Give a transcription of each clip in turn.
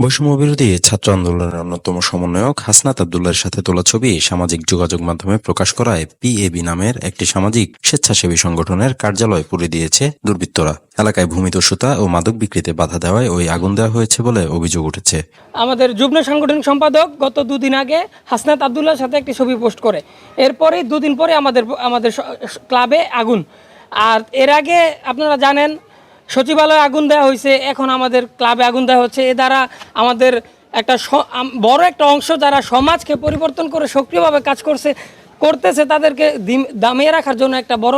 বৈষম্যবিরোধী ছাত্র আন্দোলনের অন্যতম সমন্বয়ক হাসনাত আব্দুল্লাহর সাথে তোলা ছবি সামাজিক যোগাযোগ মাধ্যমে প্রকাশ করায় পিএবি নামের একটি সামাজিক স্বেচ্ছাসেবী সংগঠনের কার্যালয় পুড়ে দিয়েছে দুর্বৃত্তরা। এলাকায় ভূমিদস্যুতা ও মাদক বিক্রিতে বাধা দেওয়ায় ওই আগুন দেওয়া হয়েছে বলে অভিযোগ উঠেছে। আমাদের যুগ্ম সাংগঠনিক সম্পাদক গত দুদিন আগে হাসনাত আব্দুল্লাহর সাথে একটি ছবি পোস্ট করে, এরপরে দুদিন পরে আমাদের ক্লাবে আগুন। আর এর আগে আপনারা জানেন সচিবালয়ে আগুন দেওয়া হয়েছে, এখন আমাদের ক্লাবে আগুন দেওয়া হচ্ছে। এ দ্বারা আমাদের একটা বড় একটা অংশ যারা সমাজকে পরিবর্তন করে সক্রিয়ভাবে কাজ করতেছে তাদেরকে দামিয়ে রাখার জন্য একটা বড়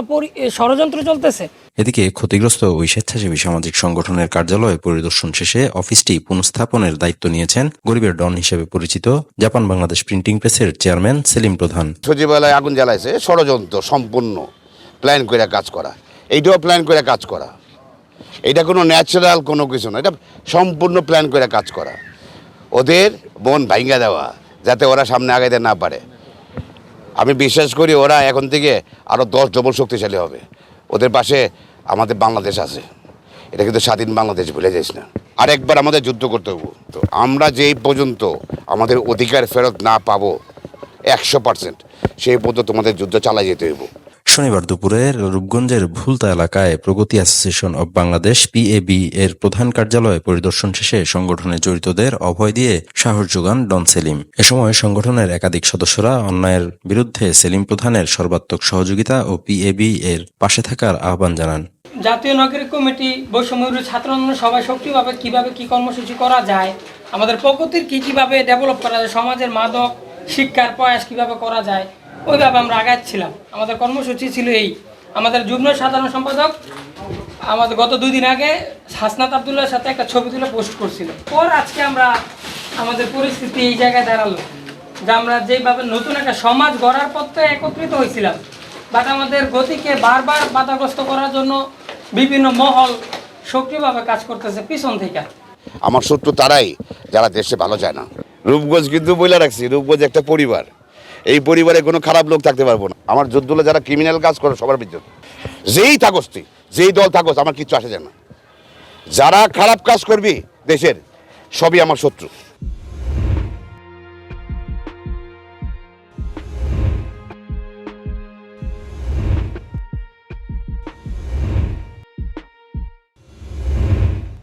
ষড়যন্ত্র চলতেছে। এদিকে ক্ষতিগ্রস্ত ওই স্বেচ্ছাসেবী সামাজিক সংগঠনের কার্যালয় পরিদর্শন শেষে অফিসটি পুনঃস্থাপনের দায়িত্ব নিয়েছেন গরিবের ডন হিসেবে পরিচিত জাপান বাংলাদেশ প্রিন্টিং প্রেসের চেয়ারম্যান সেলিম প্রধান। সচিবালয়ে আগুন জ্বালাইছে ষড়যন্ত্র, সম্পূর্ণ প্ল্যান করে কাজ করা, এইটাও প্ল্যান করে কাজ করা। এটা কোনো ন্যাচারাল কোনো কিছু না, এটা সম্পূর্ণ প্ল্যান করে কাজ করা। ওদের মন ভাঙ্গা দেওয়া যাতে ওরা সামনে আগাইতে না পারে। আমি বিশ্বাস করি ওরা এখন থেকে আরও 10 ডবল শক্তিশালী হবে। ওদের পাশে আমাদের বাংলাদেশ আছে, এটা কিন্তু স্বাধীন বাংলাদেশ ভুলে যাইস না। আর একবার আমাদের যুদ্ধ করতে হবে। তো আমরা যেই পর্যন্ত আমাদের অধিকার ফেরত না পাবো 100%, সেই পর্যন্ত তোমাদের যুদ্ধ চালাই যেতে হইব। শনিবার দুপুরে রূপগঞ্জের ভুলতা এলাকায় প্রগতি অ্যাসোসিয়েশন অব বাংলাদেশ পিএবি এর প্রধান কার্যালয় পরিদর্শন শেষে সংগঠনে জড়িতদের অভয় দিয়ে সাহস যোগান ডন সেলিম। এ সময় সংগঠনের একাধিক সদস্যরা অন্যায়ের বিরুদ্ধে সেলিম প্রধানের সর্বাত্মক সহযোগিতা ও পিএবি এর পাশে থাকার আহ্বান জানান। জাতীয় নাগরিক কমিটি বৈষম্যবিরোধী ছাত্র আন্দোলন সবাই সক্রিয়ভাবে কিভাবে কি কর্মসূচি করা যায়, আমাদের প্রগতির কিভাবে ডেভেলপ করা যায়, সমাজের মাদক শিক্ষার প্রয়াস কিভাবে করা যায়, ওইভাবে আমরা আগাচ্ছিলাম। আমাদের কর্মসূচি ছিল এই। আমাদের যুগ্ম সাধারণ সম্পাদক আমাদের গত 2 দিন আগে হাসনাত আব্দুল্লাহর সাথে একটা ছবি তুলে পোস্ট করছিল। পর আজকে আমরা আমাদের পরিস্থিতি এই জায়গায় দাঁড়ালো যে আমরা যেভাবে নতুন একটা সমাজ গড়ার পথে একত্রিত হয়েছিলাম, বাট আমাদের গতিকে বারবার বাধাগ্রস্ত করার জন্য বিভিন্ন মহল সক্রিয়ভাবে কাজ করতেছে পিছন থেকে। আমার শত্রু তারাই যারা দেশে ভালো চায় না। রূপগঞ্জ কিন্তু বলে রাখছি, রূপগঞ্জ একটা পরিবার, এই পরিবারে কোনো খারাপ লোক থাকতে পারবো না। আমার যুদ্ধলে যারা ক্রিমিনাল কাজ করে সবার বিরুদ্ধে, যেই থাকস তুই, যেই দল থাকস, আমার কিচ্ছু আসে যায় না। যারা খারাপ কাজ করবি দেশের, সবই আমার শত্রু।